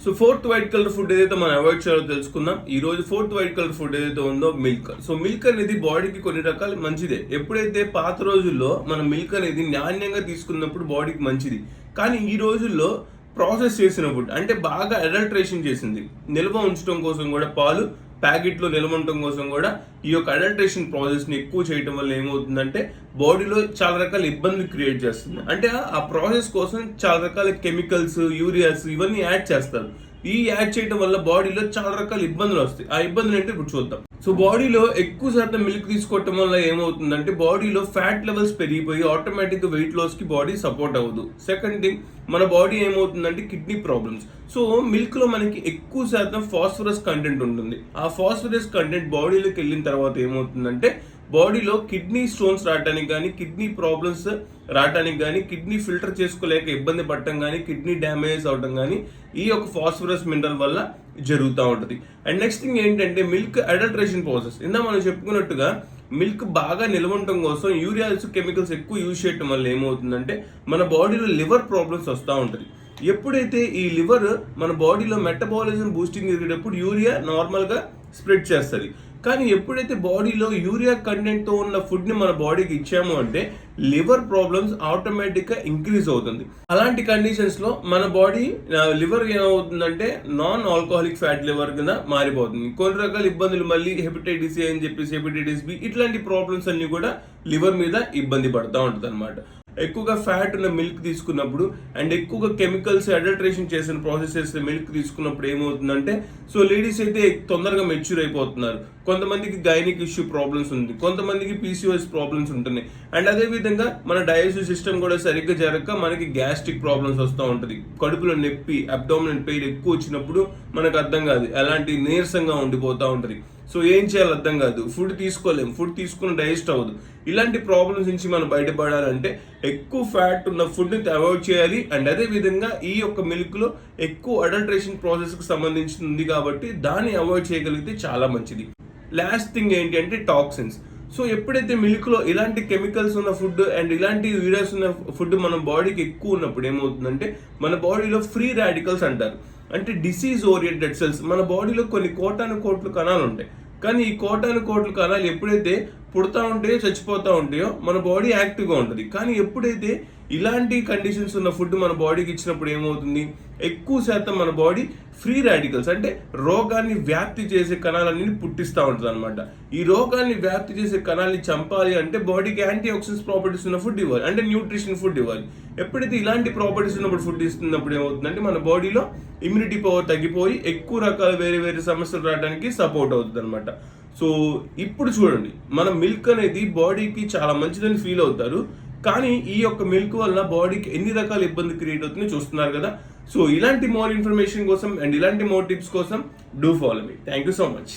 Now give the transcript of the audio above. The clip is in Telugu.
So fourth white colour food ఏదైతే మనం అవాయిడ్ చేయాలో తెలుసుకుందాం. ఈ రోజు ఫోర్త్ వైట్ కలర్ ఫుడ్ ఏదైతే ఉందో మిల్క్. సో మిల్క్ అనేది బాడీకి కొన్ని రకాలు మంచిదే. ఎప్పుడైతే పాత రోజుల్లో మనం మిల్క్ అనేది నాణ్యంగా తీసుకున్నప్పుడు బాడీకి మంచిది. కానీ ఈ రోజుల్లో ప్రాసెస్ చేసిన ఫుడ్ అంటే బాగా అడల్ట్రేషన్ చేసింది, నిల్వ ఉంచడం కోసం కూడా పాలు ప్యాకెట్లో నిల్వ ఉండటం కోసం కూడా ఈ యొక్క అడల్ట్రేషన్ ప్రాసెస్ని ఎక్కువ చేయడం వల్ల ఏమవుతుందంటే బాడీలో చాలా రకాల ఇబ్బందులు క్రియేట్ చేస్తుంది. అంటే ఆ ప్రాసెస్ కోసం చాలా రకాల కెమికల్స్, యూరియాస్ ఇవన్నీ యాడ్ చేస్తారు. ఈ యాడ్ చేయడం వల్ల బాడీలో చాలా రకాల ఇబ్బందులు వస్తాయి. ఆ ఇబ్బందులు ఏంటో ఇప్పుడు చూద్దాం. సో బాడీలో ఎక్కువ శాతం మిల్క్ తీసుకోవటం వల్ల ఏమవుతుందంటే బాడీలో ఫ్యాట్ లెవెల్స్ పెరిగిపోయి ఆటోమేటిక్ వెయిట్ లాస్ కి బాడీ సపోర్ట్ అవ్వదు. సెకండ్ థింగ్, మన బాడీ ఏమవుతుందంటే కిడ్నీ ప్రాబ్లమ్స్. సో మిల్క్ లో మనకి ఎక్కువ శాతం ఫాస్ఫరస్ కంటెంట్ ఉంటుంది. ఆ ఫాస్ఫరస్ కంటెంట్ బాడీలోకి వెళ్ళిన తర్వాత ఏమవుతుందంటే బాడీలో కిడ్నీ స్టోన్స్ రావడానికి కానీ, కిడ్నీ ప్రాబ్లమ్స్ రావడానికి కానీ, కిడ్నీ ఫిల్టర్ చేసుకోలేక ఇబ్బంది పడటం కానీ, కిడ్నీ డ్యామేజ్ అవడం కానీ ఈ యొక్క ఫాస్ఫరస్ మినరల్ వల్ల జరుగుతూ ఉంటుంది. అండ్ నెక్స్ట్ థింగ్ ఏంటంటే మిల్క్ అడల్ట్రేషన్ ప్రాసెస్. ఇందా మనం చెప్పుకున్నట్టుగా మిల్క్ బాగా నిల్వ ఉండటం కోసం యూరియాస్, కెమికల్స్ ఎక్కువ యూజ్ చేయడం వల్ల ఏమవుతుందంటే మన బాడీలో లివర్ ప్రాబ్లమ్స్ వస్తూ ఉంటుంది. ఎప్పుడైతే ఈ లివర్ మన బాడీలో మెటబాలిజం బూస్టింగ్ జరిగేటప్పుడు యూరియా నార్మల్గా స్ప్రెడ్ చేస్తుంది. కానీ ఎప్పుడైతే బాడీలో యూరియా కంటెంట్తో ఉన్న ఫుడ్ని మన బాడీకి ఇచ్చాము అంటే లివర్ ప్రాబ్లమ్స్ ఆటోమేటిక్గా ఇంక్రీజ్ అవుతుంది. అలాంటి కండిషన్స్లో మన బాడీ లివర్ ఏమవుతుందంటే నాన్ ఆల్కహాలిక్ ఫ్యాట్ లివర్ కింద మారిపోతుంది. కొన్ని రకాల ఇబ్బందులు మళ్ళీ హెపటైటిస్ ఏ అని చెప్పేసి హెపటైటిస్ బి ఇట్లాంటి ప్రాబ్లమ్స్ అన్ని కూడా లివర్ మీద ఇబ్బంది పడుతూ ఉంటుంది అనమాట. ఎక్కువగా ఫ్యాట్ ఉన్న మిల్క్ తీసుకున్నప్పుడు అండ్ ఎక్కువగా కెమికల్స్ అడల్ట్రేషన్ చేసిన ప్రాసెస్ చేసిన మిల్క్ తీసుకున్నప్పుడు ఏమవుతుందంటే సో లేడీస్ అయితే తొందరగా మెచ్యూర్ అయిపోతున్నారు. కొంతమందికి గైనిక్ ఇష్యూ ప్రాబ్లమ్స్ ఉంది, కొంతమందికి పీసీఓఎస్ ప్రాబ్లమ్స్ ఉంటున్నాయి. అండ్ అదే విధంగా మన డైజెస్టివ్ సిస్టమ్ కూడా సరిగ్గా జరగక మనకి గ్యాస్ట్రిక్ ప్రాబ్లమ్స్ వస్తూ ఉంటుంది. కడుపులో నొప్పి, అబ్డామినల్ పెయిన్ ఎక్కువ వచ్చినప్పుడు మనకు అర్థం కాదు, ఎలాంటి నీరసంగా ఉండిపోతూ ఉంటుంది. సో ఏం చేయాలో అర్థం కాదు, ఫుడ్ తీసుకోలేము, ఫుడ్ తీసుకుని డైజెస్ట్ అవ్వదు. ఇలాంటి ప్రాబ్లమ్స్ నుంచి మనం బయటపడాలంటే ఎక్కువ ఫ్యాట్ ఉన్న ఫుడ్ని అవాయిడ్ చేయాలి. అండ్ అదే విధంగా ఈ యొక్క మిల్క్లో ఎక్కువ అడల్ట్రేషన్ ప్రాసెస్కి సంబంధించి ఉంది కాబట్టి దాన్ని అవాయిడ్ చేయగలిగితే చాలా మంచిది. లాస్ట్ థింగ్ ఏంటి అంటే టాక్సిన్స్. సో ఎప్పుడైతే మిల్క్లో ఇలాంటి కెమికల్స్ ఉన్న ఫుడ్ అండ్ ఇలాంటి యూరియాస్ ఉన్న ఫుడ్ మన బాడీకి ఎక్కువ ఉన్నప్పుడు ఏమవుతుందంటే మన బాడీలో ఫ్రీ రాడికల్స్ అంటారు, అంటే డిసీజ్ ఓరియంటెడ్ సెల్స్. మన బాడీలో కొన్ని కోటాను కణాలు ఉంటాయి. కానీ ఈ కోటాను కణాలు ఎప్పుడైతే పుడతా ఉంటాయో, చచ్చిపోతూ ఉంటాయో మన బాడీ యాక్టివ్గా ఉంటుంది. కానీ ఎప్పుడైతే ఇలాంటి కండిషన్స్ ఉన్న ఫుడ్ మన బాడీకి ఇచ్చినప్పుడు ఏమవుతుంది, ఎక్కువ శాతం మన బాడీ ఫ్రీ రాడికల్స్ అంటే రోగాన్ని వ్యాప్తి చేసే కణాలన్నీ పుట్టిస్తూ ఉంటుంది అనమాట. ఈ రోగాన్ని వ్యాప్తి చేసే కణాలని చంపాలి అంటే బాడీకి యాంటీ ఆక్సిడెంట్స్ ప్రాపర్టీస్ ఉన్న ఫుడ్ ఇవ్వాలి, అంటే న్యూట్రిషన్ ఫుడ్ ఇవ్వాలి. ఎప్పుడైతే ఇలాంటి ప్రాపర్టీస్ ఉన్నప్పుడు ఫుడ్ ఇస్తున్నప్పుడు ఏమవుతుందంటే మన బాడీలో ఇమ్యూనిటీ పవర్ తగ్గిపోయి ఎక్కువ రకాల వేరే వేరే సమస్యలు రావడానికి సపోర్ట్ అవుతుంది అనమాట. సో ఇప్పుడు చూడండి, మన మిల్క్ అనేది బాడీకి చాలా మంచిదని ఫీల్ అవుతారు. కానీ ఈ యొక్క మిల్క్ వల్ల బాడీకి ఎన్ని రకాల ఇబ్బంది క్రియేట్ అవుతుందో చూస్తున్నారు కదా. సో ఇలాంటి మోర్ ఇన్ఫర్మేషన్ కోసం అండ్ ఇలాంటి మోర్ టిప్స్ కోసం do follow me. Thank you so much.